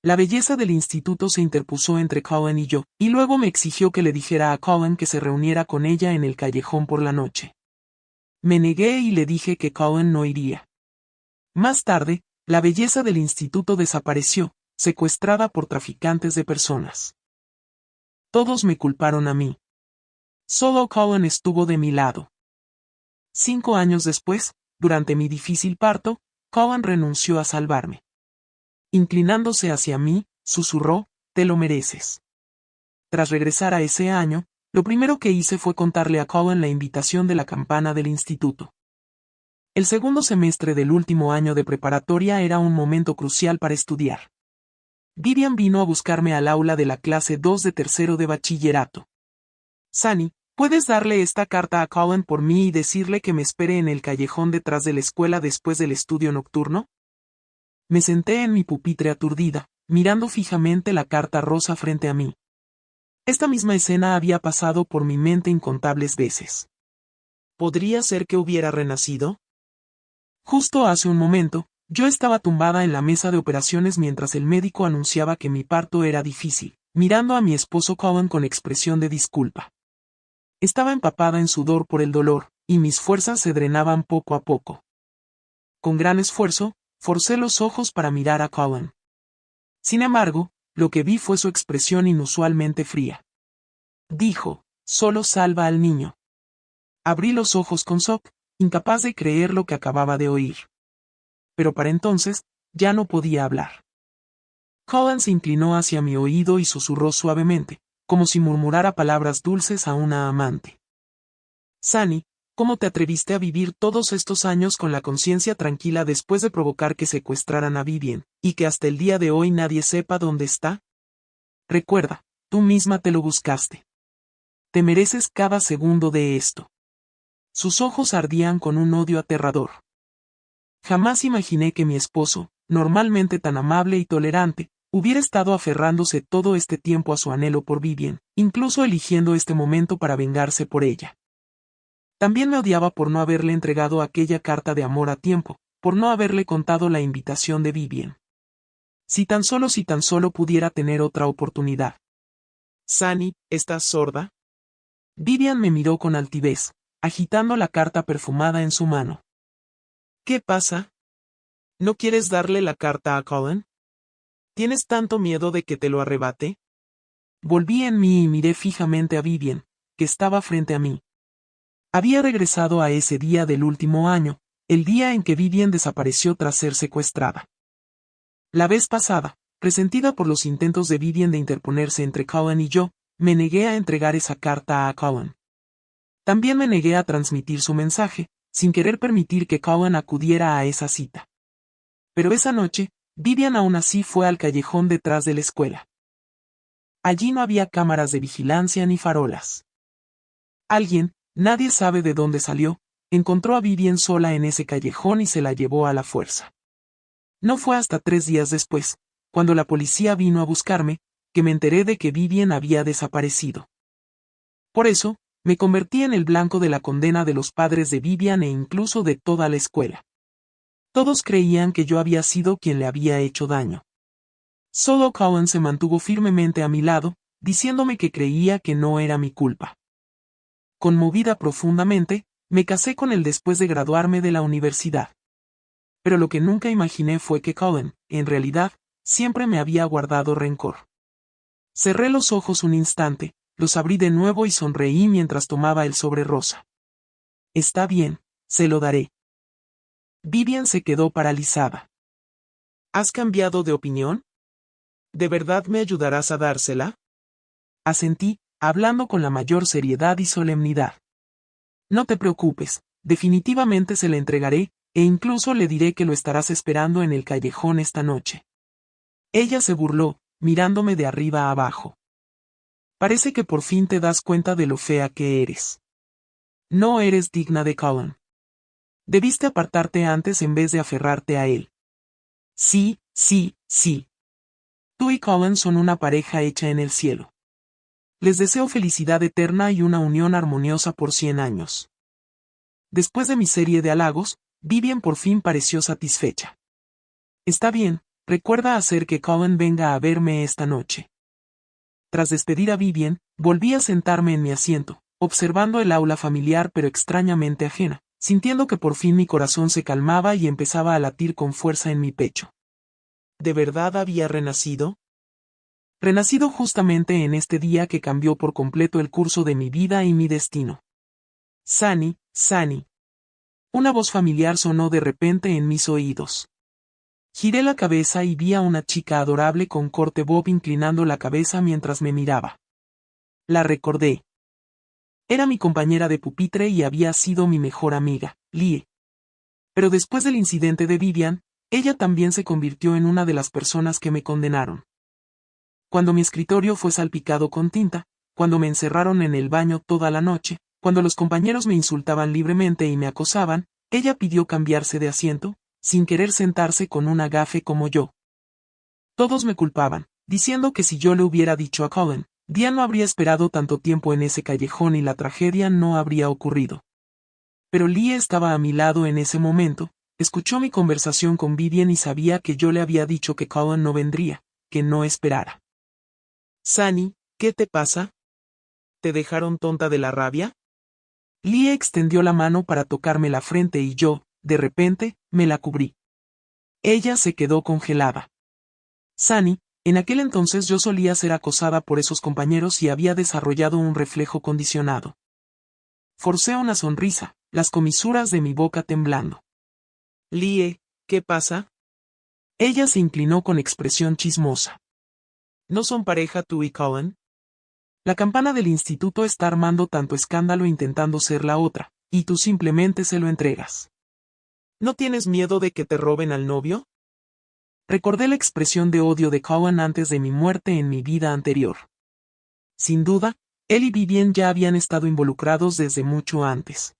La belleza del instituto se interpuso entre Cohen y yo, y luego me exigió que le dijera a Cohen que se reuniera con ella en el callejón por la noche. Me negué y le dije que Cohen no iría. Más tarde, la belleza del instituto desapareció, secuestrada por traficantes de personas. Todos me culparon a mí. Solo Cohen estuvo de mi lado. 5 años después, durante mi difícil parto, Cohen renunció a salvarme. Inclinándose hacia mí, susurró, «Te lo mereces». Tras regresar a ese año, lo primero que hice fue contarle a Cohen la invitación de la campana del instituto. El segundo semestre del último año de preparatoria era un momento crucial para estudiar. Vivian vino a buscarme al aula de la clase 2 de tercero de bachillerato. «Sunny, ¿puedes darle esta carta a Cohen por mí y decirle que me espere en el callejón detrás de la escuela después del estudio nocturno?» Me senté en mi pupitre aturdida, mirando fijamente la carta rosa frente a mí. Esta misma escena había pasado por mi mente incontables veces. ¿Podría ser que hubiera renacido? Justo hace un momento, yo estaba tumbada en la mesa de operaciones mientras el médico anunciaba que mi parto era difícil, mirando a mi esposo Cohen con expresión de disculpa. Estaba empapada en sudor por el dolor, y mis fuerzas se drenaban poco a poco. Con gran esfuerzo, forcé los ojos para mirar a Cohen. Sin embargo, lo que vi fue su expresión inusualmente fría. Dijo, «Solo salva al niño». Abrí los ojos con shock, incapaz de creer lo que acababa de oír. Pero para entonces, ya no podía hablar. Cohen se inclinó hacia mi oído y susurró suavemente, como si murmurara palabras dulces a una amante. «Sunny, ¿cómo te atreviste a vivir todos estos años con la conciencia tranquila después de provocar que secuestraran a Vivian, y que hasta el día de hoy nadie sepa dónde está? Recuerda, tú misma te lo buscaste. Te mereces cada segundo de esto». Sus ojos ardían con un odio aterrador. Jamás imaginé que mi esposo, normalmente tan amable y tolerante, hubiera estado aferrándose todo este tiempo a su anhelo por Vivian, incluso eligiendo este momento para vengarse por ella. También me odiaba por no haberle entregado aquella carta de amor a tiempo, por no haberle contado la invitación de Vivian. Si tan solo pudiera tener otra oportunidad. «Sunny, ¿estás sorda?» Vivian me miró con altivez, agitando la carta perfumada en su mano. «¿Qué pasa? ¿No quieres darle la carta a Cohen? ¿Tienes tanto miedo de que te lo arrebate?» Volví en mí y miré fijamente a Vivian, que estaba frente a mí. Había regresado a ese día del último año, el día en que Vivian desapareció tras ser secuestrada. La vez pasada, resentida por los intentos de Vivian de interponerse entre Cohen y yo, me negué a entregar esa carta a Cohen. También me negué a transmitir su mensaje, sin querer permitir que Cohen acudiera a esa cita. Pero esa noche, Vivian aún así fue al callejón detrás de la escuela. Allí no había cámaras de vigilancia ni farolas. Alguien, nadie sabe de dónde salió, encontró a Vivian sola en ese callejón y se la llevó a la fuerza. No fue hasta 3 días después, cuando la policía vino a buscarme, que me enteré de que Vivian había desaparecido. Por eso, me convertí en el blanco de la condena de los padres de Vivian e incluso de toda la escuela. Todos creían que yo había sido quien le había hecho daño. Solo Cohen se mantuvo firmemente a mi lado, diciéndome que creía que no era mi culpa. Conmovida profundamente, me casé con él después de graduarme de la universidad. Pero lo que nunca imaginé fue que Cohen, en realidad, siempre me había guardado rencor. Cerré los ojos un instante, los abrí de nuevo y sonreí mientras tomaba el sobre rosa. «Está bien, se lo daré». Vivian se quedó paralizada. «¿Has cambiado de opinión? ¿De verdad me ayudarás a dársela?» Asentí, hablando con la mayor seriedad y solemnidad. «No te preocupes, definitivamente se la entregaré, e incluso le diré que lo estarás esperando en el callejón esta noche». Ella se burló, mirándome de arriba a abajo. «Parece que por fin te das cuenta de lo fea que eres. No eres digna de Cohen. Debiste apartarte antes en vez de aferrarte a él. Sí, sí, sí. Tú y Cohen son una pareja hecha en el cielo. Les deseo felicidad eterna y una unión armoniosa por 100 años». Después de mi serie de halagos, Vivian por fin pareció satisfecha. «Está bien», recuerda hacer que Colin venga a verme esta noche. Tras despedir a Vivian, volví a sentarme en mi asiento, observando el aula familiar pero extrañamente ajena, sintiendo que por fin mi corazón se calmaba y empezaba a latir con fuerza en mi pecho. ¿De verdad había renacido? Renacido justamente en este día que cambió por completo el curso de mi vida y mi destino. Sunny, Sunny. Una voz familiar sonó de repente en mis oídos. Giré la cabeza y vi a una chica adorable con corte bob inclinando la cabeza mientras me miraba. La recordé. Era mi compañera de pupitre y había sido mi mejor amiga, Lie. Pero después del incidente de Vivian, ella también se convirtió en una de las personas que me condenaron. Cuando mi escritorio fue salpicado con tinta, cuando me encerraron en el baño toda la noche, cuando los compañeros me insultaban libremente y me acosaban, ella pidió cambiarse de asiento, sin querer sentarse con una gafe como yo. Todos me culpaban, diciendo que si yo le hubiera dicho a Colin, Diane no habría esperado tanto tiempo en ese callejón y la tragedia no habría ocurrido. Pero Lie estaba a mi lado en ese momento, escuchó mi conversación con Vivian y sabía que yo le había dicho que Colin no vendría, que no esperara. Sunny, ¿qué te pasa? ¿Te dejaron tonta de la rabia? Lie extendió la mano para tocarme la frente y yo, de repente, me la cubrí. Ella se quedó congelada. Sunny, en aquel entonces yo solía ser acosada por esos compañeros y había desarrollado un reflejo condicionado. Forcé una sonrisa, las comisuras de mi boca temblando. Lie, ¿qué pasa? Ella se inclinó con expresión chismosa. ¿No son pareja tú y Colin? La campana del instituto está armando tanto escándalo intentando ser la otra, y tú simplemente se lo entregas. ¿No tienes miedo de que te roben al novio? Recordé la expresión de odio de Colin antes de mi muerte en mi vida anterior. Sin duda, él y Vivian ya habían estado involucrados desde mucho antes.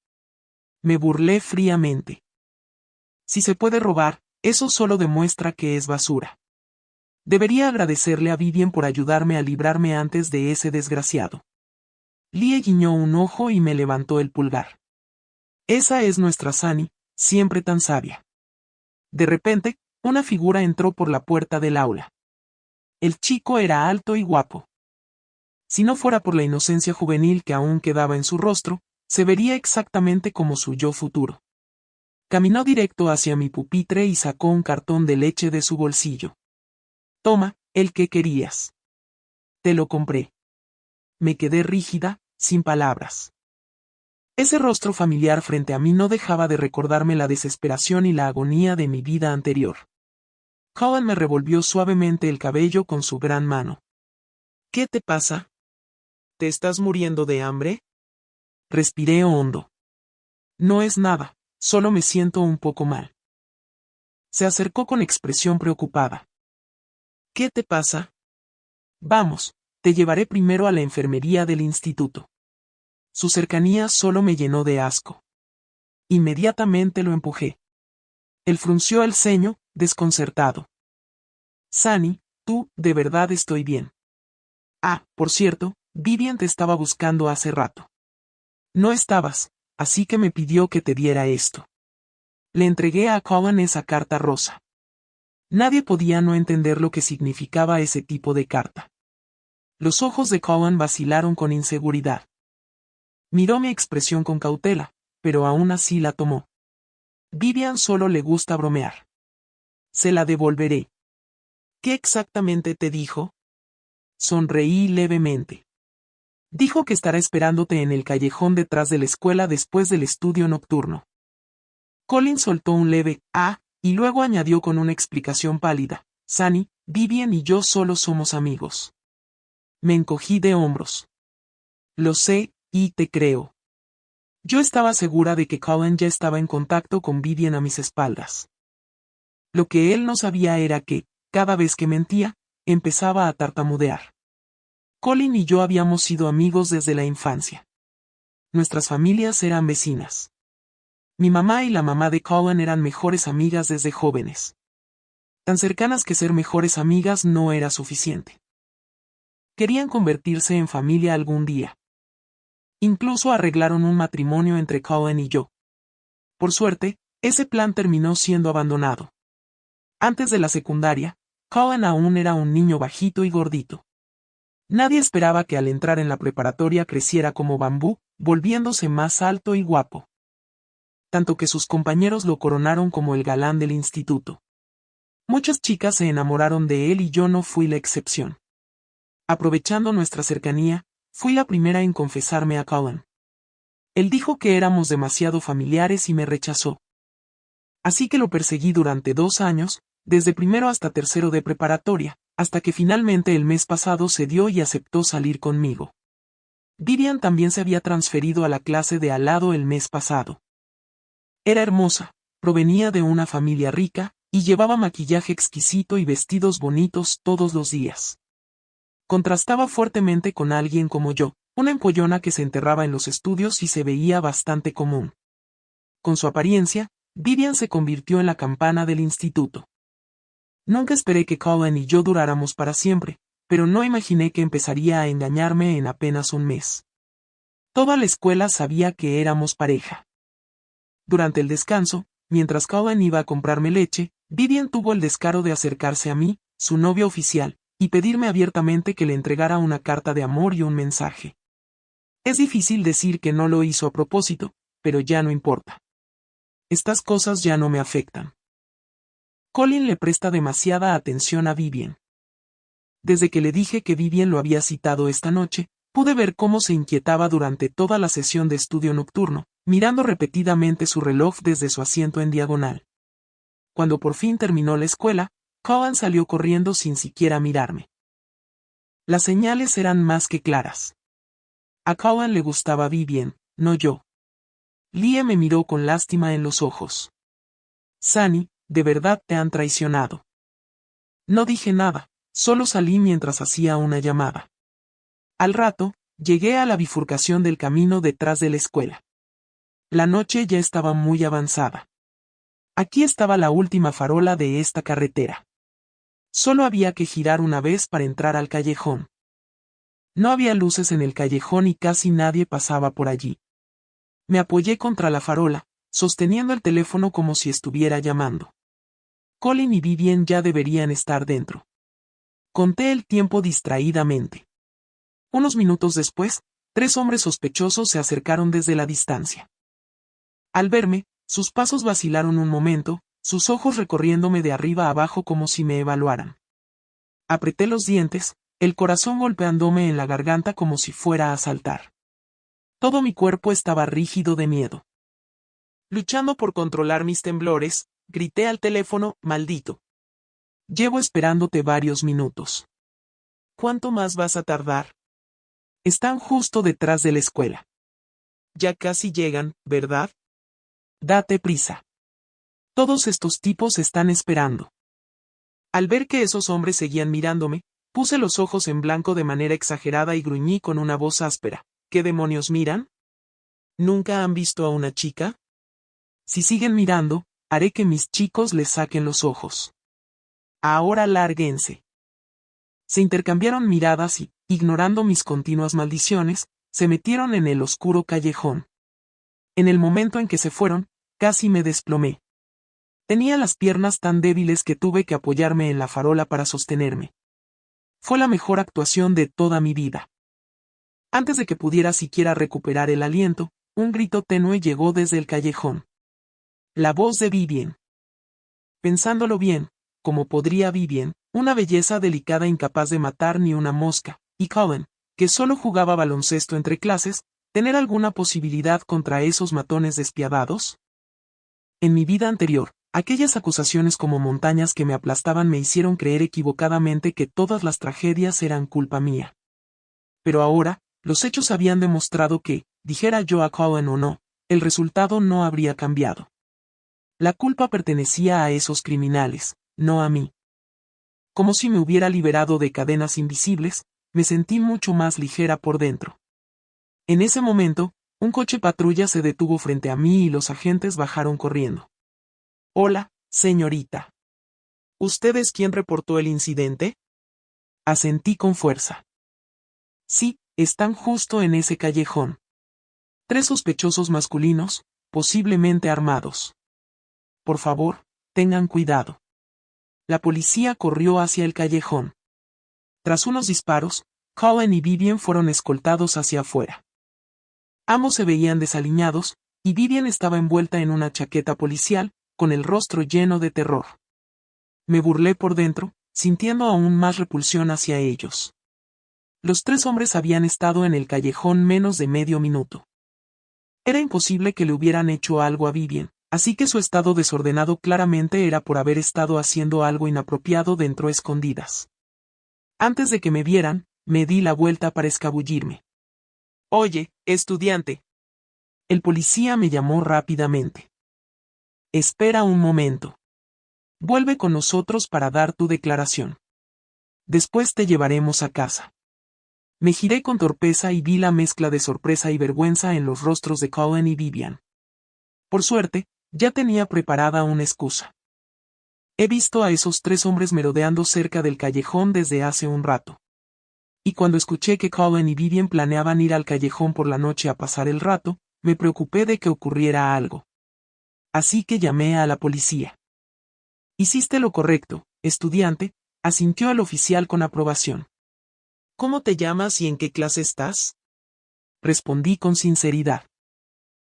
Me burlé fríamente. Si se puede robar, eso solo demuestra que es basura. Debería agradecerle a Vivian por ayudarme a librarme antes de ese desgraciado. Lie guiñó un ojo y me levantó el pulgar. Esa es nuestra Sunny, siempre tan sabia. De repente, una figura entró por la puerta del aula. El chico era alto y guapo. Si no fuera por la inocencia juvenil que aún quedaba en su rostro, se vería exactamente como su yo futuro. Caminó directo hacia mi pupitre y sacó un cartón de leche de su bolsillo. Toma, el que querías. Te lo compré. Me quedé rígida, sin palabras. Ese rostro familiar frente a mí no dejaba de recordarme la desesperación y la agonía de mi vida anterior. Colin me revolvió suavemente el cabello con su gran mano. ¿Qué te pasa? ¿Te estás muriendo de hambre? Respiré hondo. No es nada, solo me siento un poco mal. Se acercó con expresión preocupada. ¿Qué te pasa? Vamos, te llevaré primero a la enfermería del instituto. Su cercanía solo me llenó de asco. Inmediatamente lo empujé. Él frunció el ceño, desconcertado. Sunny, tú, de verdad estoy bien. Ah, por cierto, Vivian te estaba buscando hace rato. No estabas, así que me pidió que te diera esto. Le entregué a Colin esa carta rosa. Nadie podía no entender lo que significaba ese tipo de carta. Los ojos de Colin vacilaron con inseguridad. Miró mi expresión con cautela, pero aún así la tomó. Vivian solo le gusta bromear. Se la devolveré. ¿Qué exactamente te dijo? Sonreí levemente. Dijo que estará esperándote en el callejón detrás de la escuela después del estudio nocturno. Colin soltó un leve «ah», y luego añadió con una explicación pálida, Sunny, Vivian y yo solo somos amigos. Me encogí de hombros. Lo sé, y te creo. Yo estaba segura de que Colin ya estaba en contacto con Vivian a mis espaldas. Lo que él no sabía era que, cada vez que mentía, empezaba a tartamudear. Colin y yo habíamos sido amigos desde la infancia. Nuestras familias eran vecinas. Mi mamá y la mamá de Colin eran mejores amigas desde jóvenes. Tan cercanas que ser mejores amigas no era suficiente. Querían convertirse en familia algún día. Incluso arreglaron un matrimonio entre Colin y yo. Por suerte, ese plan terminó siendo abandonado. Antes de la secundaria, Cohen aún era un niño bajito y gordito. Nadie esperaba que al entrar en la preparatoria creciera como bambú, volviéndose más alto y guapo. Tanto que sus compañeros lo coronaron como el galán del instituto. Muchas chicas se enamoraron de él y yo no fui la excepción. Aprovechando nuestra cercanía, fui la primera en confesarme a Cohen. Él dijo que éramos demasiado familiares y me rechazó. Así que lo perseguí durante 2 años, desde primero hasta tercero de preparatoria, hasta que finalmente el mes pasado se dio y aceptó salir conmigo. Vivian también se había transferido a la clase de al lado el mes pasado. Era hermosa, provenía de una familia rica, y llevaba maquillaje exquisito y vestidos bonitos todos los días. Contrastaba fuertemente con alguien como yo, una empollona que se enterraba en los estudios y se veía bastante común. Con su apariencia, Vivian se convirtió en la campana del instituto. Nunca esperé que Cohen y yo duráramos para siempre, pero no imaginé que empezaría a engañarme en apenas un mes. Toda la escuela sabía que éramos pareja. Durante el descanso, mientras Cohen iba a comprarme leche, Vivian tuvo el descaro de acercarse a mí, su novia oficial, y pedirme abiertamente que le entregara una carta de amor y un mensaje. Es difícil decir que no lo hizo a propósito, pero ya no importa. Estas cosas ya no me afectan. Colin le presta demasiada atención a Vivian. Desde que le dije que Vivian lo había citado esta noche, pude ver cómo se inquietaba durante toda la sesión de estudio nocturno, mirando repetidamente su reloj desde su asiento en diagonal. Cuando por fin terminó la escuela, Cohen salió corriendo sin siquiera mirarme. Las señales eran más que claras. A Cohen le gustaba Vivian, no yo. Lie me miró con lástima en los ojos. Sunny, de verdad te han traicionado. No dije nada, solo salí mientras hacía una llamada. Al rato, llegué a la bifurcación del camino detrás de la escuela. La noche ya estaba muy avanzada. Aquí estaba la última farola de esta carretera. Solo había que girar una vez para entrar al callejón. No había luces en el callejón y casi nadie pasaba por allí. Me apoyé contra la farola, sosteniendo el teléfono como si estuviera llamando. Colin y Vivian ya deberían estar dentro. Conté el tiempo distraídamente. Unos minutos después, 3 hombres sospechosos se acercaron desde la distancia. Al verme, sus pasos vacilaron un momento, sus ojos recorriéndome de arriba a abajo como si me evaluaran. Apreté los dientes, el corazón golpeándome en la garganta como si fuera a saltar. Todo mi cuerpo estaba rígido de miedo. Luchando por controlar mis temblores, grité al teléfono, maldito. Llevo esperándote varios minutos. ¿Cuánto más vas a tardar? Están justo detrás de la escuela. Ya casi llegan, ¿verdad? Date prisa. Todos estos tipos están esperando. Al ver que esos hombres seguían mirándome, puse los ojos en blanco de manera exagerada y gruñí con una voz áspera. ¿Qué demonios miran? ¿Nunca han visto a una chica? Si siguen mirando, haré que mis chicos les saquen los ojos. Ahora lárguense. Se intercambiaron miradas y, ignorando mis continuas maldiciones, se metieron en el oscuro callejón. En el momento en que se fueron, casi me desplomé. Tenía las piernas tan débiles que tuve que apoyarme en la farola para sostenerme. Fue la mejor actuación de toda mi vida. Antes de que pudiera siquiera recuperar el aliento, un grito tenue llegó desde el callejón. La voz de Vivian. Pensándolo bien, ¿cómo podría Vivian, una belleza delicada incapaz de matar ni una mosca, y Cohen, que solo jugaba baloncesto entre clases, tener alguna posibilidad contra esos matones despiadados? En mi vida anterior, aquellas acusaciones como montañas que me aplastaban me hicieron creer equivocadamente que todas las tragedias eran culpa mía. Pero ahora, los hechos habían demostrado que, dijera yo a Cohen o no, el resultado no habría cambiado. La culpa pertenecía a esos criminales, no a mí. Como si me hubiera liberado de cadenas invisibles, me sentí mucho más ligera por dentro. En ese momento, un coche patrulla se detuvo frente a mí y los agentes bajaron corriendo. Hola, señorita. ¿Usted es quien reportó el incidente? Asentí con fuerza. Sí, están justo en ese callejón. 3 sospechosos masculinos, posiblemente armados. Por favor, tengan cuidado. La policía corrió hacia el callejón. Tras unos disparos, Cohen y Vivian fueron escoltados hacia afuera. Ambos se veían desaliñados, y Vivian estaba envuelta en una chaqueta policial, con el rostro lleno de terror. Me burlé por dentro, sintiendo aún más repulsión hacia ellos. Los tres hombres habían estado en el callejón menos de medio minuto. Era imposible que le hubieran hecho algo a Vivian, así que su estado desordenado claramente era por haber estado haciendo algo inapropiado dentro escondidas. Antes de que me vieran, me di la vuelta para escabullirme. «Oye, estudiante». El policía me llamó rápidamente. «Espera un momento. Vuelve con nosotros para dar tu declaración. Después te llevaremos a casa». Me giré con torpeza y vi la mezcla de sorpresa y vergüenza en los rostros de Cohen y Vivian. Por suerte, ya tenía preparada una excusa. He visto a esos tres hombres merodeando cerca del callejón desde hace un rato. Y cuando escuché que Cohen y Vivian planeaban ir al callejón por la noche a pasar el rato, me preocupé de que ocurriera algo. Así que llamé a la policía. «Hiciste lo correcto, estudiante», asintió el oficial con aprobación. «¿Cómo te llamas y en qué clase estás?», respondí con sinceridad.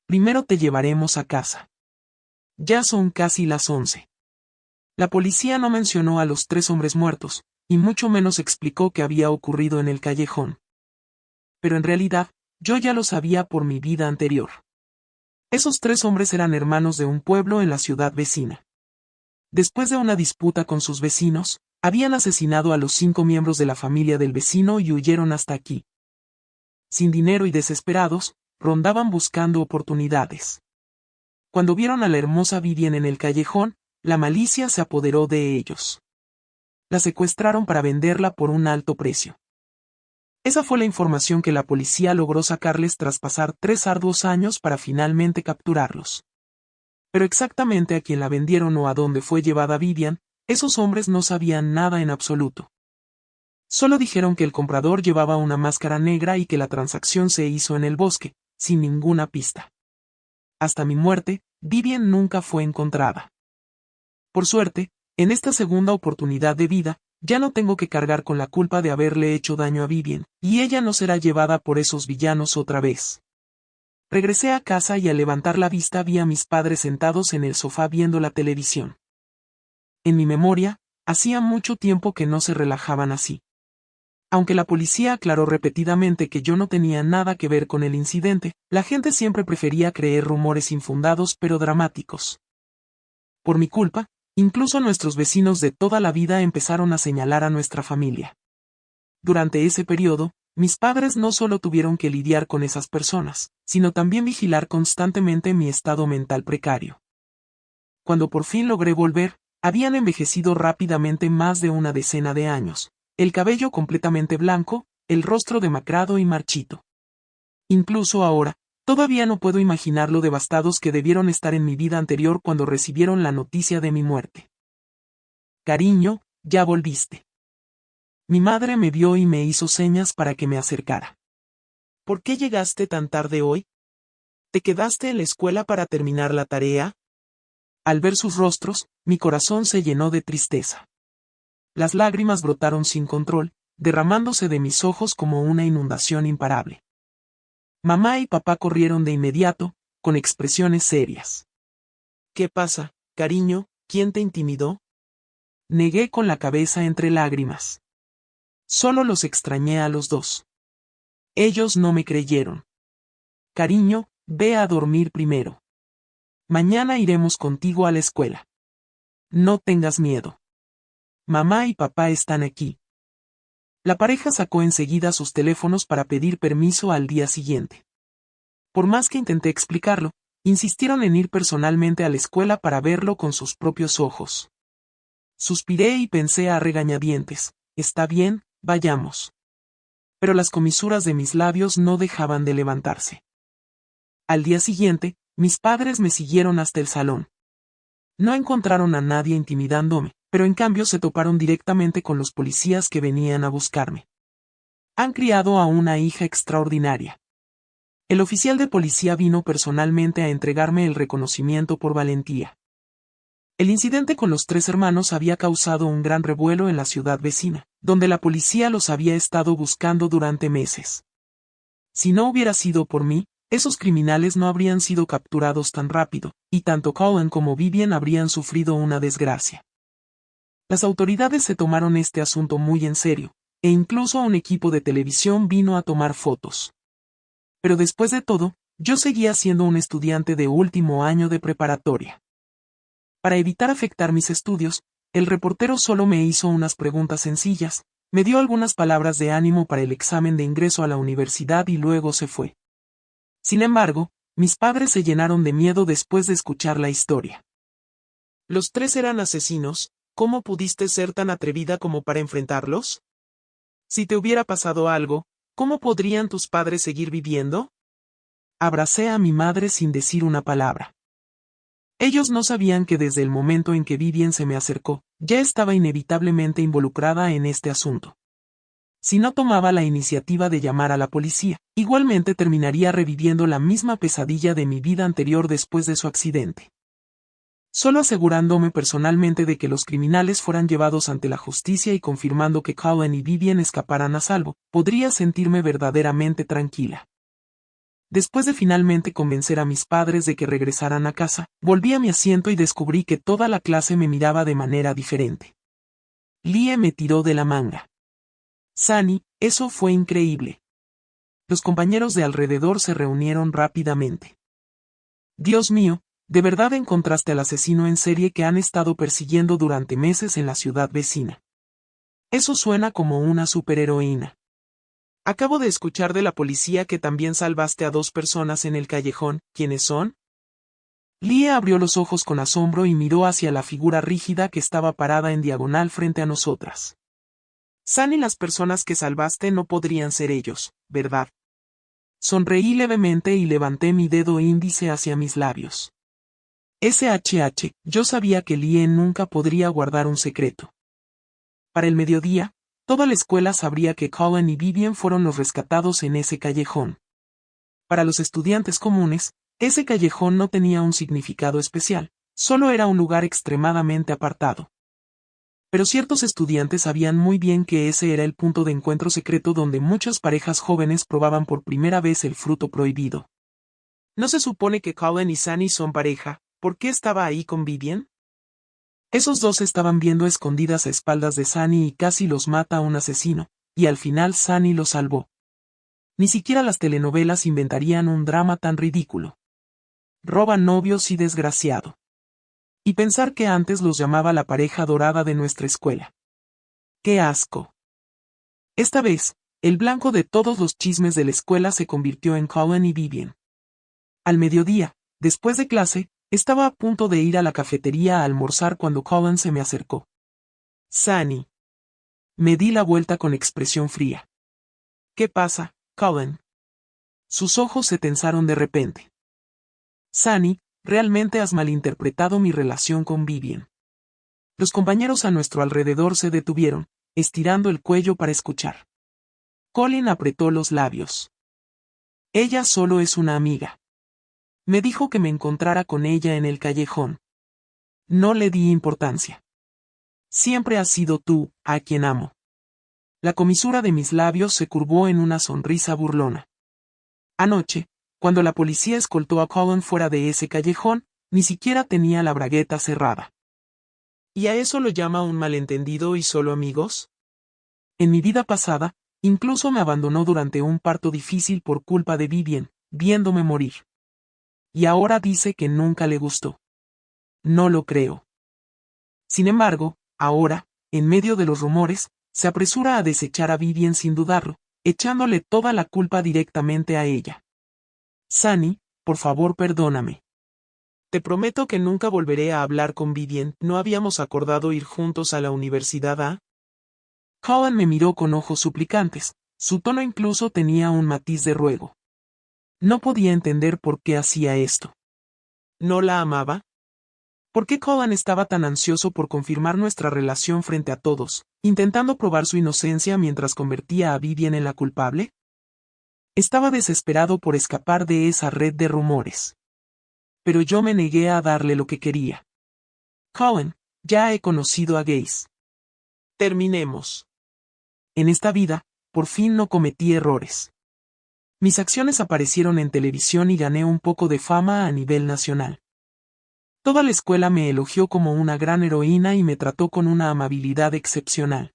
«Primero te llevaremos a casa. Ya son casi las 11». La policía no mencionó a los tres hombres muertos, y mucho menos explicó qué había ocurrido en el callejón. Pero en realidad, yo ya lo sabía por mi vida anterior. Esos tres hombres eran hermanos de un pueblo en la ciudad vecina. Después de una disputa con sus vecinos, habían asesinado a los 5 miembros de la familia del vecino y huyeron hasta aquí. Sin dinero y desesperados, rondaban buscando oportunidades. Cuando vieron a la hermosa Vivian en el callejón, la malicia se apoderó de ellos. La secuestraron para venderla por un alto precio. Esa fue la información que la policía logró sacarles tras pasar 3 arduos años para finalmente capturarlos. Pero exactamente a quién la vendieron o a dónde fue llevada Vivian, esos hombres no sabían nada en absoluto. Solo dijeron que el comprador llevaba una máscara negra y que la transacción se hizo en el bosque, sin ninguna pista. Hasta mi muerte, Vivian nunca fue encontrada. Por suerte, en esta segunda oportunidad de vida, ya no tengo que cargar con la culpa de haberle hecho daño a Vivian, y ella no será llevada por esos villanos otra vez. Regresé a casa y al levantar la vista vi a mis padres sentados en el sofá viendo la televisión. En mi memoria, hacía mucho tiempo que no se relajaban así. Aunque la policía aclaró repetidamente que yo no tenía nada que ver con el incidente, la gente siempre prefería creer rumores infundados pero dramáticos. Por mi culpa, incluso nuestros vecinos de toda la vida empezaron a señalar a nuestra familia. Durante ese periodo, mis padres no solo tuvieron que lidiar con esas personas, sino también vigilar constantemente mi estado mental precario. Cuando por fin logré volver, habían envejecido rápidamente más de una decena de años, el cabello completamente blanco, el rostro demacrado y marchito. Incluso ahora, todavía no puedo imaginar lo devastados que debieron estar en mi vida anterior cuando recibieron la noticia de mi muerte. «Cariño, ya volviste». Mi madre me vio y me hizo señas para que me acercara. «¿Por qué llegaste tan tarde hoy? ¿Te quedaste en la escuela para terminar la tarea?». Al ver sus rostros, mi corazón se llenó de tristeza. Las lágrimas brotaron sin control, derramándose de mis ojos como una inundación imparable. Mamá y papá corrieron de inmediato, con expresiones serias. «¿Qué pasa, cariño? ¿Quién te intimidó?». Negué con la cabeza entre lágrimas. Solo los extrañé a los dos. Ellos no me creyeron. «Cariño, ve a dormir primero. Mañana iremos contigo a la escuela. No tengas miedo. Mamá y papá están aquí». La pareja sacó enseguida sus teléfonos para pedir permiso al día siguiente. Por más que intenté explicarlo, insistieron en ir personalmente a la escuela para verlo con sus propios ojos. Suspiré y pensé a regañadientes: «Está bien, vayamos». Pero las comisuras de mis labios no dejaban de levantarse. Al día siguiente, mis padres me siguieron hasta el salón. No encontraron a nadie intimidándome, pero en cambio se toparon directamente con los policías que venían a buscarme. Han criado a una hija extraordinaria. El oficial de policía vino personalmente a entregarme el reconocimiento por valentía. El incidente con los 3 hermanos había causado un gran revuelo en la ciudad vecina, donde la policía los había estado buscando durante meses. Si no hubiera sido por mí, esos criminales no habrían sido capturados tan rápido, y tanto Colin como Vivian habrían sufrido una desgracia. Las autoridades se tomaron este asunto muy en serio, e incluso un equipo de televisión vino a tomar fotos. Pero después de todo, yo seguía siendo un estudiante de último año de preparatoria. Para evitar afectar mis estudios, el reportero solo me hizo unas preguntas sencillas, me dio algunas palabras de ánimo para el examen de ingreso a la universidad y luego se fue. Sin embargo, mis padres se llenaron de miedo después de escuchar la historia. ¿Los 3 eran asesinos? ¿Cómo pudiste ser tan atrevida como para enfrentarlos? Si te hubiera pasado algo, ¿cómo podrían tus padres seguir viviendo? Abracé a mi madre sin decir una palabra. Ellos no sabían que desde el momento en que Vivian se me acercó, ya estaba inevitablemente involucrada en este asunto. Si no tomaba la iniciativa de llamar a la policía, igualmente terminaría reviviendo la misma pesadilla de mi vida anterior después de su accidente. Solo asegurándome personalmente de que los criminales fueran llevados ante la justicia y confirmando que Colin y Vivian escaparan a salvo, podría sentirme verdaderamente tranquila. Después de finalmente convencer a mis padres de que regresaran a casa, volví a mi asiento y descubrí que toda la clase me miraba de manera diferente. Lie me tiró de la manga. Sunny, eso fue increíble. Los compañeros de alrededor se reunieron rápidamente. Dios mío, ¿de verdad encontraste al asesino en serie que han estado persiguiendo durante meses en la ciudad vecina? Eso suena como una superheroína. Acabo de escuchar de la policía que también salvaste a 2 personas en el callejón. ¿Quiénes son? Lie abrió los ojos con asombro y miró hacia la figura rígida que estaba parada en diagonal frente a nosotras. Sunny, las personas que salvaste no podrían ser ellos, ¿verdad? Sonreí levemente y levanté mi dedo índice hacia mis labios. SHH, yo sabía que Lie nunca podría guardar un secreto. Para el mediodía, toda la escuela sabría que Colin y Vivian fueron los rescatados en ese callejón. Para los estudiantes comunes, ese callejón no tenía un significado especial, solo era un lugar extremadamente apartado. Pero ciertos estudiantes sabían muy bien que ese era el punto de encuentro secreto donde muchas parejas jóvenes probaban por primera vez el fruto prohibido. ¿No se supone que Colin y Sunny son pareja? ¿Por qué estaba ahí con Vivian? Esos 2 estaban viendo escondidas a espaldas de Sunny y casi los mata un asesino, y al final Sunny los salvó. Ni siquiera las telenovelas inventarían un drama tan ridículo. Roba novios y desgraciado. Y pensar que antes los llamaba la pareja dorada de nuestra escuela. ¡Qué asco! Esta vez, el blanco de todos los chismes de la escuela se convirtió en Colin y Vivian. Al mediodía, después de clase, estaba a punto de ir a la cafetería a almorzar cuando Colin se me acercó. Sunny. Me di la vuelta con expresión fría. ¿Qué pasa, Colin? Sus ojos se tensaron de repente. Sunny, realmente has malinterpretado mi relación con Vivian. Los compañeros a nuestro alrededor se detuvieron, estirando el cuello para escuchar. Colin apretó los labios. Ella solo es una amiga. Me dijo que me encontrara con ella en el callejón. No le di importancia. Siempre has sido tú, a quien amo. La comisura de mis labios se curvó en una sonrisa burlona. Anoche, cuando la policía escoltó a Colin fuera de ese callejón, ni siquiera tenía la bragueta cerrada. ¿Y a eso lo llama un malentendido y solo amigos? En mi vida pasada, incluso me abandonó durante un parto difícil por culpa de Vivian, viéndome morir. Y ahora dice que nunca le gustó. No lo creo. Sin embargo, ahora, en medio de los rumores, se apresura a desechar a Vivian sin dudarlo, echándole toda la culpa directamente a ella. Sunny, por favor perdóname. Te prometo que nunca volveré a hablar con Vivian. ¿No habíamos acordado ir juntos a la universidad a? Colin me miró con ojos suplicantes, su tono incluso tenía un matiz de ruego. No podía entender por qué hacía esto. ¿No la amaba? ¿Por qué Colin estaba tan ansioso por confirmar nuestra relación frente a todos, intentando probar su inocencia mientras convertía a Vivian en la culpable? Estaba desesperado por escapar de esa red de rumores. Pero yo me negué a darle lo que quería. Cohen, ya he conocido a gays. Terminemos. En esta vida, por fin no cometí errores. Mis acciones aparecieron en televisión y gané un poco de fama a nivel nacional. Toda la escuela me elogió como una gran heroína y me trató con una amabilidad excepcional.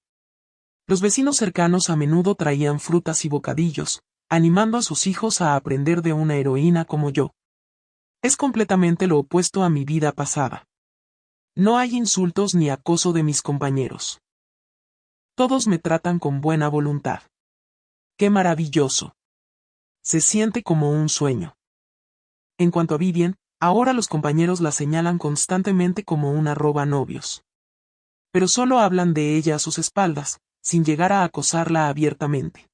Los vecinos cercanos a menudo traían frutas y bocadillos, animando a sus hijos a aprender de una heroína como yo. Es completamente lo opuesto a mi vida pasada. No hay insultos ni acoso de mis compañeros. Todos me tratan con buena voluntad. ¡Qué maravilloso! Se siente como un sueño. En cuanto a Vivian, ahora los compañeros la señalan constantemente como una roba-novios. Pero solo hablan de ella a sus espaldas, sin llegar a acosarla abiertamente.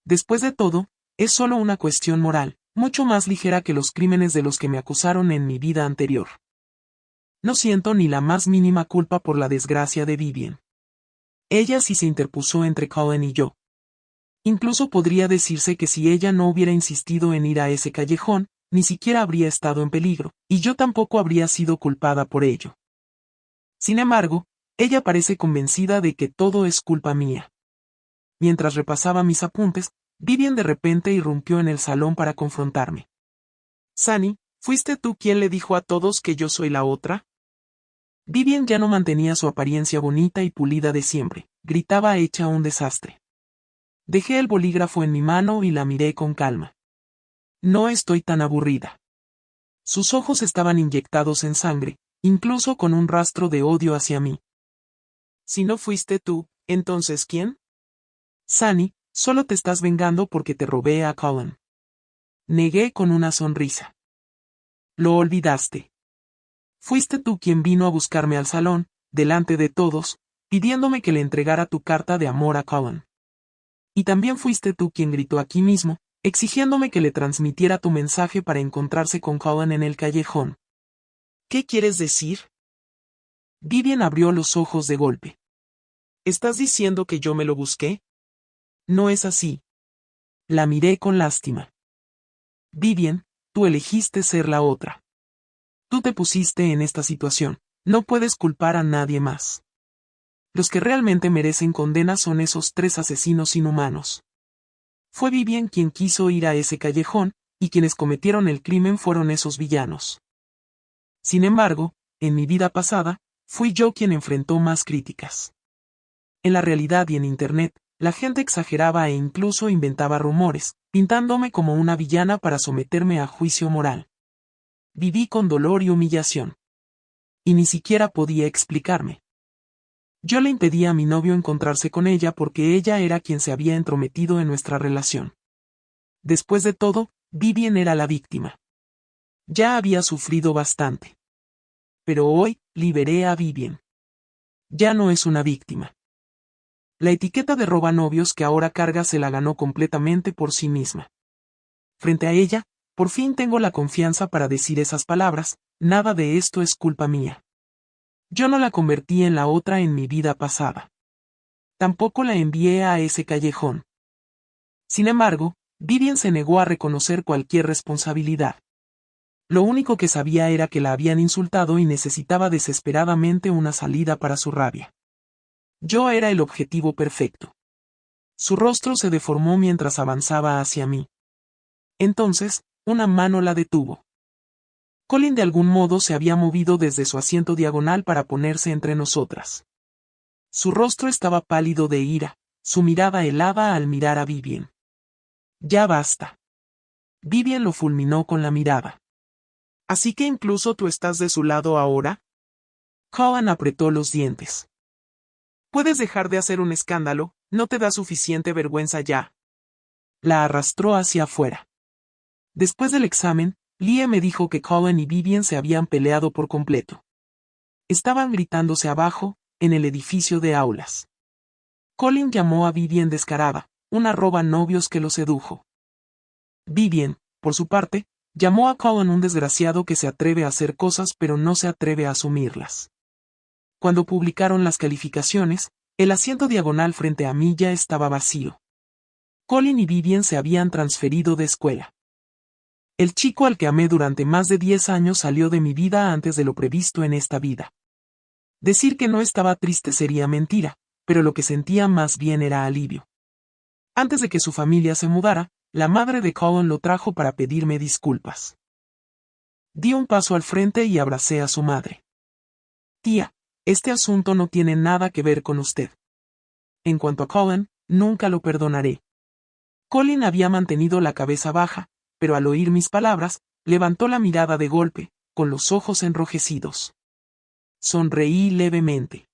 Después de todo, es solo una cuestión moral, mucho más ligera que los crímenes de los que me acusaron en mi vida anterior. No siento ni la más mínima culpa por la desgracia de Vivian. Ella sí se interpuso entre Cohen y yo. Incluso podría decirse que si ella no hubiera insistido en ir a ese callejón, ni siquiera habría estado en peligro, y yo tampoco habría sido culpada por ello. Sin embargo, ella parece convencida de que todo es culpa mía. Mientras repasaba mis apuntes, Vivian de repente irrumpió en el salón para confrontarme. Sunny, ¿fuiste tú quien le dijo a todos que yo soy la otra? Vivian ya no mantenía su apariencia bonita y pulida de siempre, gritaba hecha un desastre. Dejé el bolígrafo en mi mano y la miré con calma. No estoy tan aburrida. Sus ojos estaban inyectados en sangre, incluso con un rastro de odio hacia mí. Si no fuiste tú, ¿entonces quién? Sunny, solo te estás vengando porque te robé a Cohen. Negué con una sonrisa. Lo olvidaste. Fuiste tú quien vino a buscarme al salón, delante de todos, pidiéndome que le entregara tu carta de amor a Cohen. Y también fuiste tú quien gritó aquí mismo, exigiéndome que le transmitiera tu mensaje para encontrarse con Cohen en el callejón. ¿Qué quieres decir? Vivian abrió los ojos de golpe. ¿Estás diciendo que yo me lo busqué? No es así. La miré con lástima. Vivian, tú elegiste ser la otra. Tú te pusiste en esta situación, no puedes culpar a nadie más. Los que realmente merecen condena son esos 3 asesinos inhumanos. Fue Vivian quien quiso ir a ese callejón, y quienes cometieron el crimen fueron esos villanos. Sin embargo, en mi vida pasada, fui yo quien enfrentó más críticas. En la realidad y en Internet, la gente exageraba e incluso inventaba rumores, pintándome como una villana para someterme a juicio moral. Viví con dolor y humillación. Y ni siquiera podía explicarme. Yo le impedí a mi novio encontrarse con ella porque ella era quien se había entrometido en nuestra relación. Después de todo, Vivian era la víctima. Ya había sufrido bastante. Pero hoy, liberé a Vivian. Ya no es una víctima. La etiqueta de robanovios que ahora carga se la ganó completamente por sí misma. Frente a ella, por fin tengo la confianza para decir esas palabras, nada de esto es culpa mía. Yo no la convertí en la otra en mi vida pasada. Tampoco la envié a ese callejón. Sin embargo, Vivian se negó a reconocer cualquier responsabilidad. Lo único que sabía era que la habían insultado y necesitaba desesperadamente una salida para su rabia. Yo era el objetivo perfecto. Su rostro se deformó mientras avanzaba hacia mí. Entonces, una mano la detuvo. Colin de algún modo se había movido desde su asiento diagonal para ponerse entre nosotras. Su rostro estaba pálido de ira, su mirada helada al mirar a Vivian. Ya basta. Vivian lo fulminó con la mirada. ¿Así que incluso tú estás de su lado ahora? Cohen apretó los dientes. Puedes dejar de hacer un escándalo, no te da suficiente vergüenza ya. La arrastró hacia afuera. Después del examen, Lie me dijo que Cohen y Vivian se habían peleado por completo. Estaban gritándose abajo, en el edificio de aulas. Colin llamó a Vivian descarada, una roba-novios que lo sedujo. Vivian, por su parte, llamó a Cohen un desgraciado que se atreve a hacer cosas pero no se atreve a asumirlas. Cuando publicaron las calificaciones, el asiento diagonal frente a mí ya estaba vacío. Colin y Vivian se habían transferido de escuela. El chico al que amé durante más de 10 años salió de mi vida antes de lo previsto en esta vida. Decir que no estaba triste sería mentira, pero lo que sentía más bien era alivio. Antes de que su familia se mudara, la madre de Colin lo trajo para pedirme disculpas. Di un paso al frente y abracé a su madre. Tía, este asunto no tiene nada que ver con usted. En cuanto a Colin, nunca lo perdonaré. Colin había mantenido la cabeza baja, pero al oír mis palabras, levantó la mirada de golpe, con los ojos enrojecidos. Sonreí levemente.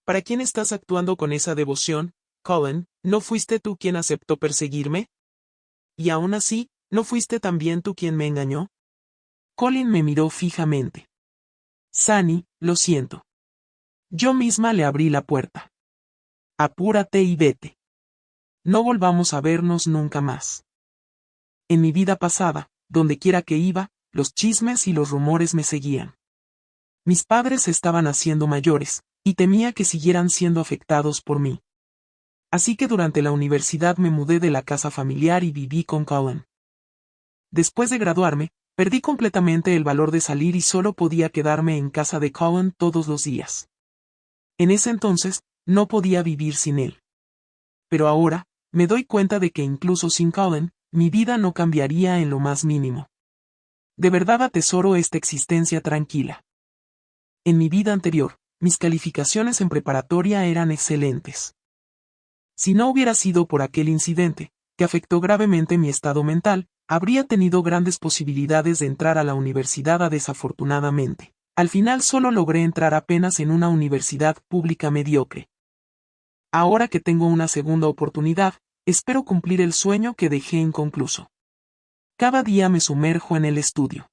¿Para quién estás actuando con esa devoción, Colin? ¿No fuiste tú quien aceptó perseguirme? Y aún así, ¿no fuiste también tú quien me engañó? Colin me miró fijamente. Sunny, lo siento. Yo misma le abrí la puerta. Apúrate y vete. No volvamos a vernos nunca más. En mi vida pasada, donde quiera que iba, los chismes y los rumores me seguían. Mis padres estaban haciendo mayores, y temía que siguieran siendo afectados por mí. Así que durante la universidad me mudé de la casa familiar y viví con Colin. Después de graduarme, perdí completamente el valor de salir y solo podía quedarme en casa de Colin todos los días. En ese entonces, no podía vivir sin él. Pero ahora, me doy cuenta de que incluso sin Colin, mi vida no cambiaría en lo más mínimo. De verdad atesoro esta existencia tranquila. En mi vida anterior, mis calificaciones en preparatoria eran excelentes. Si no hubiera sido por aquel incidente, que afectó gravemente mi estado mental, habría tenido grandes posibilidades de entrar a la universidad. Desafortunadamente, al final solo logré entrar apenas en una universidad pública mediocre. Ahora que tengo una segunda oportunidad, espero cumplir el sueño que dejé inconcluso. Cada día me sumerjo en el estudio.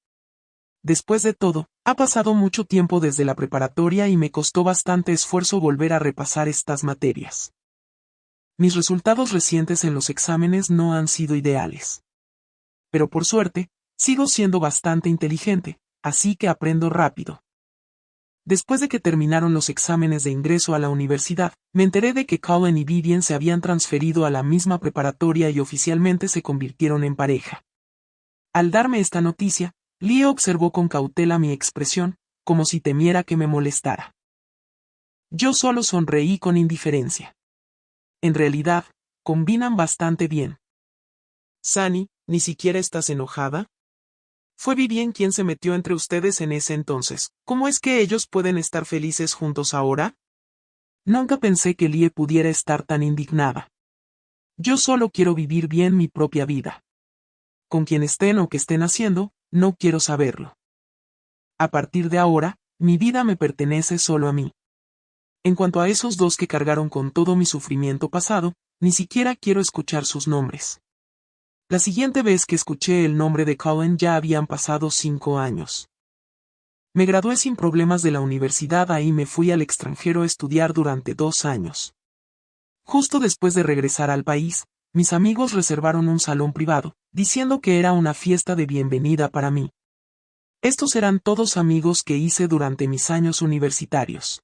Después de todo, ha pasado mucho tiempo desde la preparatoria y me costó bastante esfuerzo volver a repasar estas materias. Mis resultados recientes en los exámenes no han sido ideales. Pero por suerte, sigo siendo bastante inteligente, así que aprendo rápido. Después de que terminaron los exámenes de ingreso a la universidad, me enteré de que Colin y Vivian se habían transferido a la misma preparatoria y oficialmente se convirtieron en pareja. Al darme esta noticia, Lee observó con cautela mi expresión, como si temiera que me molestara. Yo solo sonreí con indiferencia. En realidad, combinan bastante bien. Sunny, ¿ni siquiera estás enojada? Fue Vivian quien se metió entre ustedes en ese entonces. ¿Cómo es que ellos pueden estar felices juntos ahora? Nunca pensé que Lee pudiera estar tan indignada. Yo solo quiero vivir bien mi propia vida. Con quien estén o que estén haciendo, no quiero saberlo. A partir de ahora, mi vida me pertenece solo a mí. En cuanto a esos dos que cargaron con todo mi sufrimiento pasado, ni siquiera quiero escuchar sus nombres. La siguiente vez que escuché el nombre de Colin ya habían pasado 5 años. Me gradué sin problemas de la universidad y me fui al extranjero a estudiar durante 2 años. Justo después de regresar al país, mis amigos reservaron un salón privado, diciendo que era una fiesta de bienvenida para mí. Estos eran todos amigos que hice durante mis años universitarios.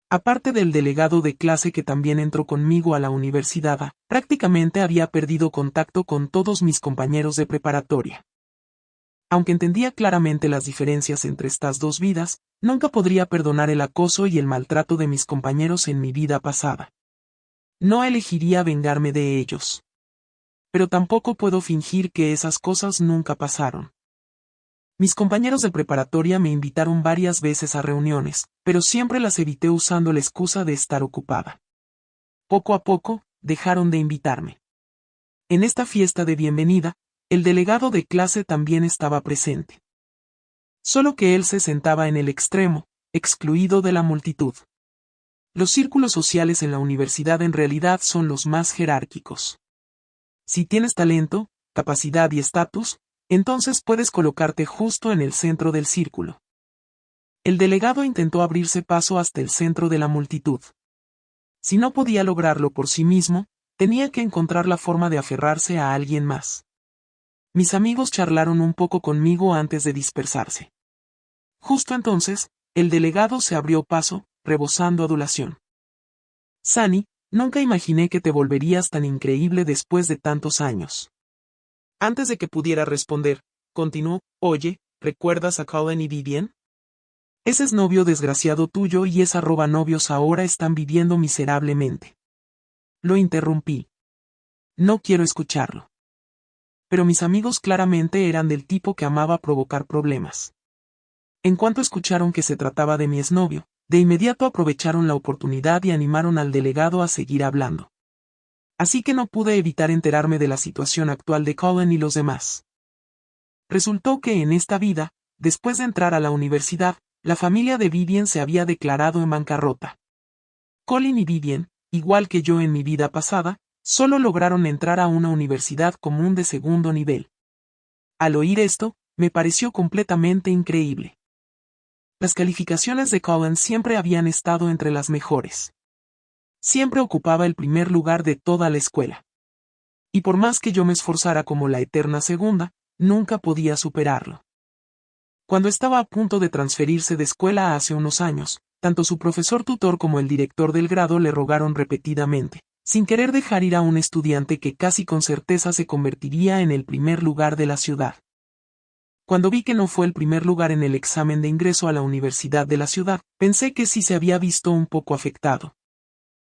Aparte del delegado de clase que también entró conmigo a la universidad, prácticamente había perdido contacto con todos mis compañeros de preparatoria. Aunque entendía claramente las diferencias entre estas dos vidas, nunca podría perdonar el acoso y el maltrato de mis compañeros en mi vida pasada. No elegiría vengarme de ellos. Pero tampoco puedo fingir que esas cosas nunca pasaron. Mis compañeros de preparatoria me invitaron varias veces a reuniones, pero siempre las evité usando la excusa de estar ocupada. Poco a poco, dejaron de invitarme. En esta fiesta de bienvenida, el delegado de clase también estaba presente. Solo que él se sentaba en el extremo, excluido de la multitud. Los círculos sociales en la universidad en realidad son los más jerárquicos. Si tienes talento, capacidad y estatus, entonces puedes colocarte justo en el centro del círculo. El delegado intentó abrirse paso hasta el centro de la multitud. Si no podía lograrlo por sí mismo, tenía que encontrar la forma de aferrarse a alguien más. Mis amigos charlaron un poco conmigo antes de dispersarse. Justo entonces, el delegado se abrió paso, rebosando adulación. Sunny, nunca imaginé que te volverías tan increíble después de tantos años. Antes de que pudiera responder, continuó, oye, ¿recuerdas a Colin y Vivian? Ese es novio desgraciado tuyo y esa roba novios ahora están viviendo miserablemente. Lo interrumpí. No quiero escucharlo. Pero mis amigos claramente eran del tipo que amaba provocar problemas. En cuanto escucharon que se trataba de mi exnovio, de inmediato aprovecharon la oportunidad y animaron al delegado a seguir hablando. Así que no pude evitar enterarme de la situación actual de Colin y los demás. Resultó que en esta vida, después de entrar a la universidad, la familia de Vivian se había declarado en bancarrota. Colin y Vivian, igual que yo en mi vida pasada, solo lograron entrar a una universidad común de segundo nivel. Al oír esto, me pareció completamente increíble. Las calificaciones de Colin siempre habían estado entre las mejores. Siempre ocupaba el primer lugar de toda la escuela. Y por más que yo me esforzara como la eterna segunda, nunca podía superarlo. Cuando estaba a punto de transferirse de escuela hace unos años, tanto su profesor tutor como el director del grado le rogaron repetidamente, sin querer dejar ir a un estudiante que casi con certeza se convertiría en el primer lugar de la ciudad. Cuando vi que no fue el primer lugar en el examen de ingreso a la universidad de la ciudad, pensé que sí se había visto un poco afectado.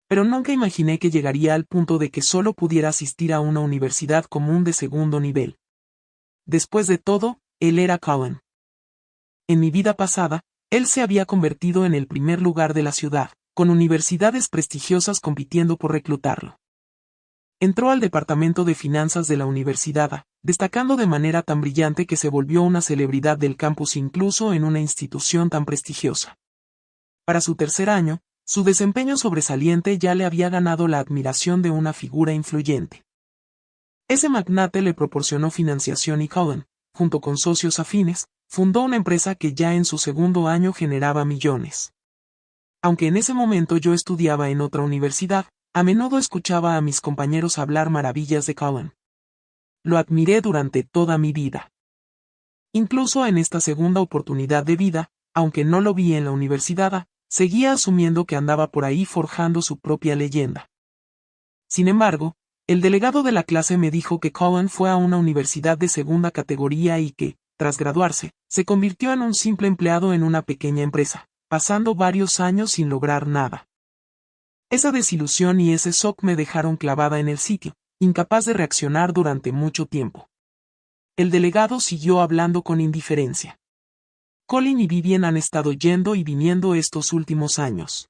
Pero nunca imaginé que llegaría al punto de que solo pudiera asistir a una universidad común de segundo nivel. Después de todo, él era Colin. En mi vida pasada, él se había convertido en el primer lugar de la ciudad, con universidades prestigiosas compitiendo por reclutarlo. Entró al departamento de finanzas de la universidad, destacando de manera tan brillante que se volvió una celebridad del campus incluso en una institución tan prestigiosa. Para su tercer año, su desempeño sobresaliente ya le había ganado la admiración de una figura influyente. Ese magnate le proporcionó financiación y Colin, junto con socios afines, fundó una empresa que ya en su segundo año generaba millones. Aunque en ese momento yo estudiaba en otra universidad, a menudo escuchaba a mis compañeros hablar maravillas de Colin. Lo admiré durante toda mi vida. Incluso en esta segunda oportunidad de vida, aunque no lo vi en la universidad, seguía asumiendo que andaba por ahí forjando su propia leyenda. Sin embargo, el delegado de la clase me dijo que Colin fue a una universidad de segunda categoría y que, tras graduarse, se convirtió en un simple empleado en una pequeña empresa, pasando varios años sin lograr nada. Esa desilusión y ese shock me dejaron clavada en el sitio, incapaz de reaccionar durante mucho tiempo. El delegado siguió hablando con indiferencia. Colin y Vivian han estado yendo y viniendo estos últimos años.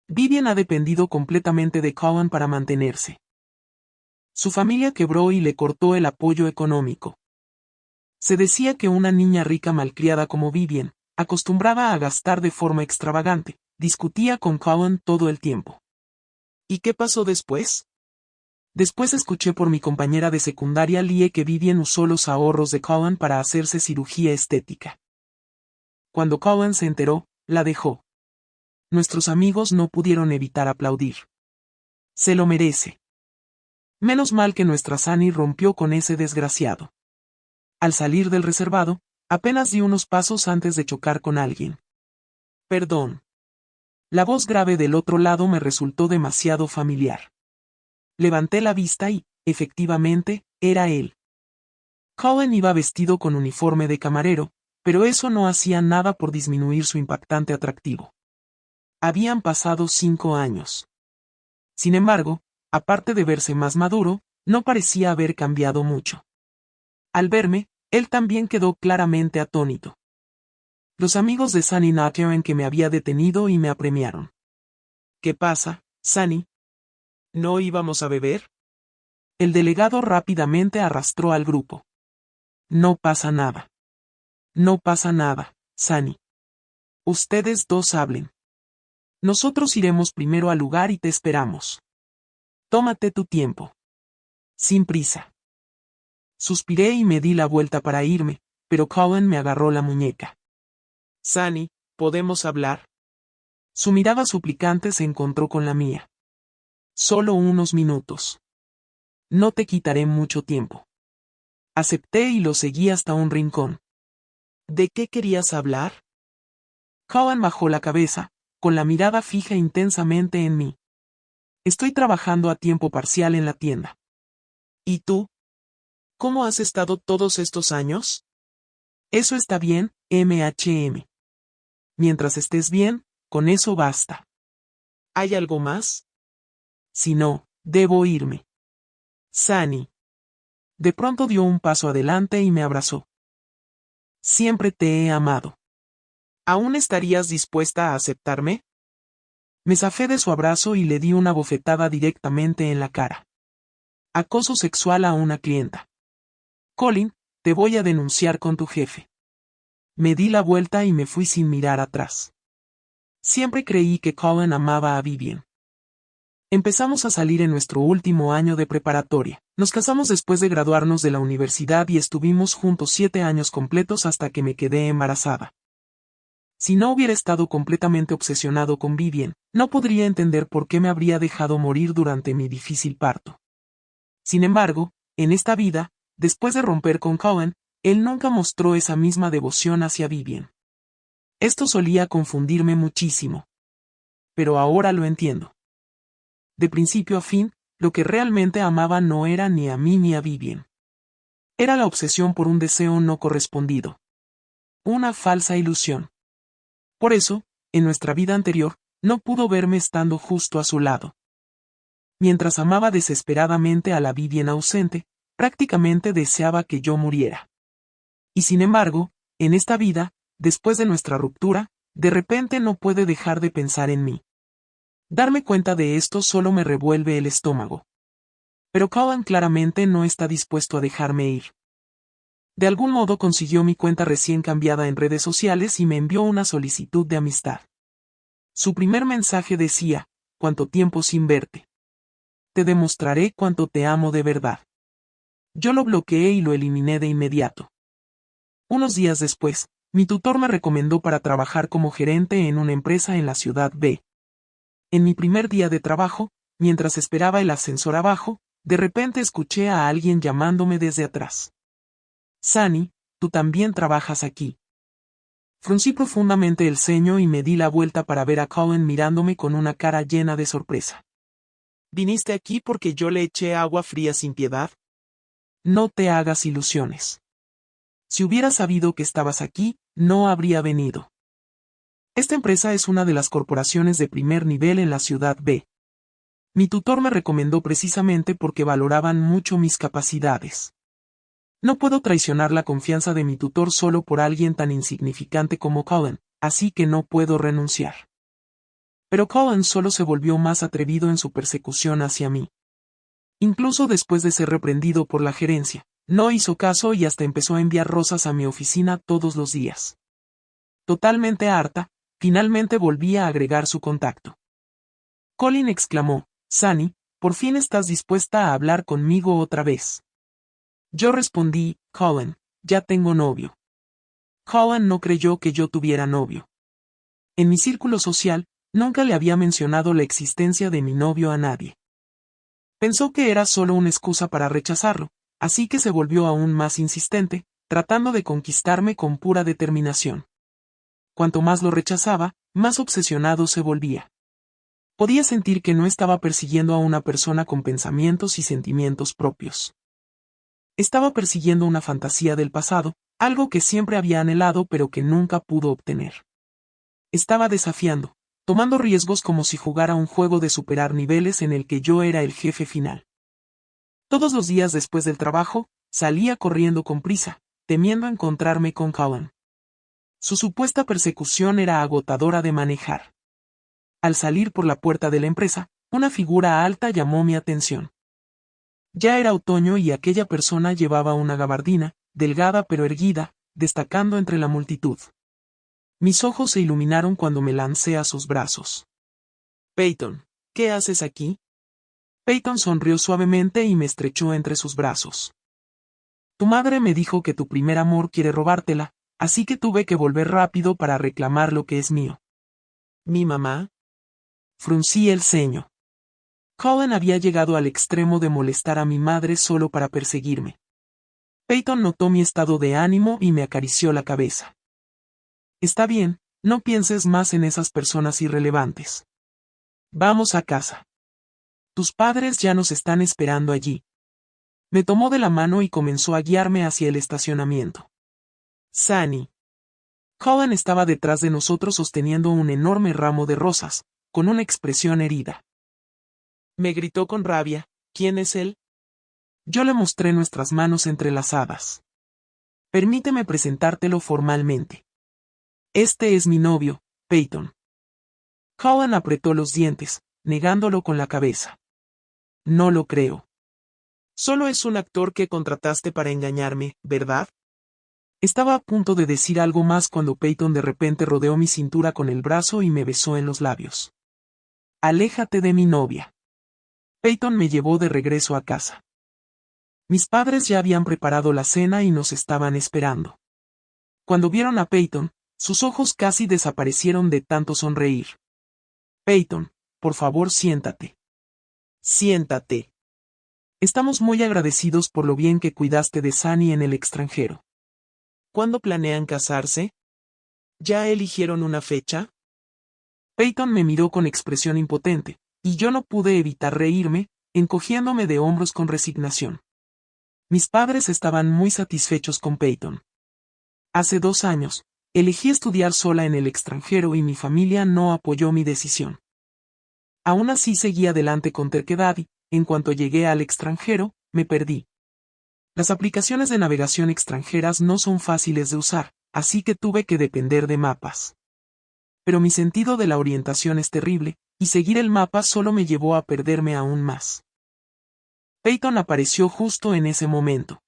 Vivian ha dependido completamente de Colin para mantenerse. Su familia quebró y le cortó el apoyo económico. Se decía que una niña rica malcriada como Vivian, acostumbrada a gastar de forma extravagante, discutía con Colin todo el tiempo. ¿Y qué pasó después? Después escuché por mi compañera de secundaria Lie que Vivian usó los ahorros de Colin para hacerse cirugía estética. Cuando Colin se enteró, la dejó. Nuestros amigos no pudieron evitar aplaudir. Se lo merece. Menos mal que nuestra Sunny rompió con ese desgraciado. Al salir del reservado, apenas di unos pasos antes de chocar con alguien. Perdón. La voz grave del otro lado me resultó demasiado familiar. Levanté la vista y, efectivamente, era él. Colin iba vestido con uniforme de camarero, pero eso no hacía nada por disminuir su impactante atractivo. Habían pasado 5 años. Sin embargo, aparte de verse más maduro, no parecía haber cambiado mucho. Al verme, él también quedó claramente atónito. Los amigos de Sunny notaron que me había detenido y me apremiaron. ¿Qué pasa, Sunny? ¿No íbamos a beber? El delegado rápidamente arrastró al grupo. No pasa nada. No pasa nada, Sunny. Ustedes dos hablen. Nosotros iremos primero al lugar y te esperamos. Tómate tu tiempo. Sin prisa. Suspiré y me di la vuelta para irme, pero Colin me agarró la muñeca. Sunny, ¿podemos hablar? Su mirada suplicante se encontró con la mía. Solo unos minutos. No te quitaré mucho tiempo. Acepté y lo seguí hasta un rincón. ¿De qué querías hablar? Colin bajó la cabeza, con la mirada fija intensamente en mí. Estoy trabajando a tiempo parcial en la tienda. ¿Y tú? ¿Cómo has estado todos estos años? Eso está bien, MHM. Mientras estés bien, con eso basta. ¿Hay algo más? Si no, debo irme. Sunny. De pronto dio un paso adelante y me abrazó. Siempre te he amado. ¿Aún estarías dispuesta a aceptarme? Me zafé de su abrazo y le di una bofetada directamente en la cara. Acoso sexual a una clienta. Colin, te voy a denunciar con tu jefe. Me di la vuelta y me fui sin mirar atrás. Siempre creí que Colin amaba a Vivian. Empezamos a salir en nuestro último año de preparatoria. Nos casamos después de graduarnos de la universidad y estuvimos juntos 7 años completos hasta que me quedé embarazada. Si no hubiera estado completamente obsesionado con Vivian, no podría entender por qué me habría dejado morir durante mi difícil parto. Sin embargo, en esta vida, después de romper con Colin, él nunca mostró esa misma devoción hacia Vivian. Esto solía confundirme muchísimo. Pero ahora lo entiendo. De principio a fin, lo que realmente amaba no era ni a mí ni a Vivian. Era la obsesión por un deseo no correspondido. Una falsa ilusión. Por eso, en nuestra vida anterior, no pudo verme estando justo a su lado. Mientras amaba desesperadamente a la Vivian ausente, prácticamente deseaba que yo muriera. Y sin embargo, en esta vida, después de nuestra ruptura, de repente no puede dejar de pensar en mí. Darme cuenta de esto solo me revuelve el estómago. Pero Colin claramente no está dispuesto a dejarme ir. De algún modo consiguió mi cuenta recién cambiada en redes sociales y me envió una solicitud de amistad. Su primer mensaje decía, ¿cuánto tiempo sin verte? Te demostraré cuánto te amo de verdad. Yo lo bloqueé y lo eliminé de inmediato. Unos días después, mi tutor me recomendó para trabajar como gerente en una empresa en la ciudad B. En mi primer día de trabajo, mientras esperaba el ascensor abajo, de repente escuché a alguien llamándome desde atrás. Sunny, tú también trabajas aquí. Fruncí profundamente el ceño y me di la vuelta para ver a Colin mirándome con una cara llena de sorpresa. ¿Viniste aquí porque yo le eché agua fría sin piedad? No te hagas ilusiones. Si hubiera sabido que estabas aquí, no habría venido. Esta empresa es una de las corporaciones de primer nivel en la ciudad B. Mi tutor me recomendó precisamente porque valoraban mucho mis capacidades. No puedo traicionar la confianza de mi tutor solo por alguien tan insignificante como Colin, así que no puedo renunciar. Pero Colin solo se volvió más atrevido en su persecución hacia mí. Incluso después de ser reprendido por la gerencia, no hizo caso y hasta empezó a enviar rosas a mi oficina todos los días. Totalmente harta, finalmente volví a agregar su contacto. Colin exclamó, Sunny, por fin estás dispuesta a hablar conmigo otra vez. Yo respondí, Colin, ya tengo novio. Colin no creyó que yo tuviera novio. En mi círculo social, nunca le había mencionado la existencia de mi novio a nadie. Pensó que era solo una excusa para rechazarlo, así que se volvió aún más insistente, tratando de conquistarme con pura determinación. Cuanto más lo rechazaba, más obsesionado se volvía. Podía sentir que no estaba persiguiendo a una persona con pensamientos y sentimientos propios. Estaba persiguiendo una fantasía del pasado, algo que siempre había anhelado pero que nunca pudo obtener. Estaba desafiando, tomando riesgos como si jugara un juego de superar niveles en el que yo era el jefe final. Todos los días después del trabajo, salía corriendo con prisa, temiendo encontrarme con Colin. Su supuesta persecución era agotadora de manejar. Al salir por la puerta de la empresa, una figura alta llamó mi atención. Ya era otoño y aquella persona llevaba una gabardina, delgada pero erguida, destacando entre la multitud. Mis ojos se iluminaron cuando me lancé a sus brazos. Peyton, ¿qué haces aquí? Peyton sonrió suavemente y me estrechó entre sus brazos. Tu madre me dijo que tu primer amor quiere robártela, así que tuve que volver rápido para reclamar lo que es mío. ¿Mi mamá? Fruncí el ceño. Colin había llegado al extremo de molestar a mi madre solo para perseguirme. Peyton notó mi estado de ánimo y me acarició la cabeza. Está bien, no pienses más en esas personas irrelevantes. Vamos a casa. Tus padres ya nos están esperando allí. Me tomó de la mano y comenzó a guiarme hacia el estacionamiento. Sunny. Cohen estaba detrás de nosotros sosteniendo un enorme ramo de rosas, con una expresión herida. Me gritó con rabia, ¿quién es él? Yo le mostré nuestras manos entrelazadas. Permíteme presentártelo formalmente. Este es mi novio, Peyton. Cohen apretó los dientes, negándolo con la cabeza. No lo creo. Solo es un actor que contrataste para engañarme, ¿verdad? Estaba a punto de decir algo más cuando Peyton de repente rodeó mi cintura con el brazo y me besó en los labios. Aléjate de mi novia. Peyton me llevó de regreso a casa. Mis padres ya habían preparado la cena y nos estaban esperando. Cuando vieron a Peyton, sus ojos casi desaparecieron de tanto sonreír. Peyton, por favor siéntate. Siéntate. Estamos muy agradecidos por lo bien que cuidaste de Sunny en el extranjero. ¿Cuándo planean casarse? ¿Ya eligieron una fecha? Peyton me miró con expresión impotente, y yo no pude evitar reírme, encogiéndome de hombros con resignación. Mis padres estaban muy satisfechos con Peyton. Hace 2 años, elegí estudiar sola en el extranjero y mi familia no apoyó mi decisión. Aún así seguí adelante con terquedad y, en cuanto llegué al extranjero, me perdí. Las aplicaciones de navegación extranjeras no son fáciles de usar, así que tuve que depender de mapas. Pero mi sentido de la orientación es terrible, y seguir el mapa solo me llevó a perderme aún más. Peyton apareció justo en ese momento.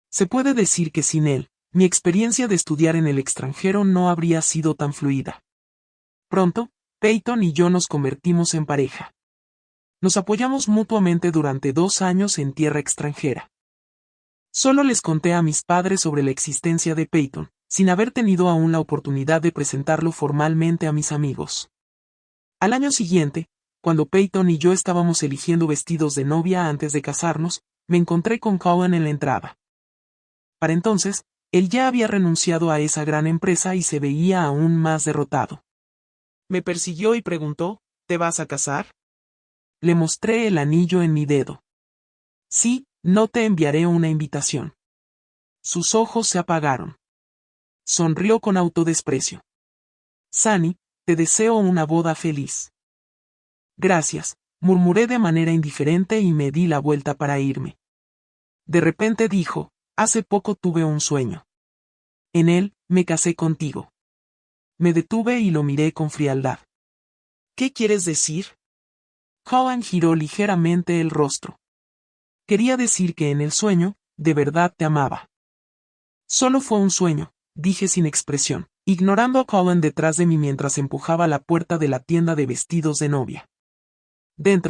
Se puede decir que sin él, mi experiencia de estudiar en el extranjero no habría sido tan fluida. Pronto, Peyton y yo nos convertimos en pareja. Nos apoyamos mutuamente durante 2 años en tierra extranjera. Solo les conté a mis padres sobre la existencia de Peyton, sin haber tenido aún la oportunidad de presentarlo formalmente a mis amigos. Al año siguiente, cuando Peyton y yo estábamos eligiendo vestidos de novia antes de casarnos, me encontré con Cohen en la entrada. Para entonces, él ya había renunciado a esa gran empresa y se veía aún más derrotado. Me persiguió y preguntó, ¿te vas a casar? Le mostré el anillo en mi dedo. Sí, no te enviaré una invitación. Sus ojos se apagaron. Sonrió con autodesprecio. Sunny, te deseo una boda feliz. Gracias, murmuré de manera indiferente y me di la vuelta para irme. De repente dijo, hace poco tuve un sueño. En él, me casé contigo. Me detuve y lo miré con frialdad. ¿Qué quieres decir? Cohen giró ligeramente el rostro. Quería decir que en el sueño, de verdad te amaba. Solo fue un sueño, dije sin expresión, ignorando a Cohen detrás de mí mientras empujaba la puerta de la tienda de vestidos de novia. Dentro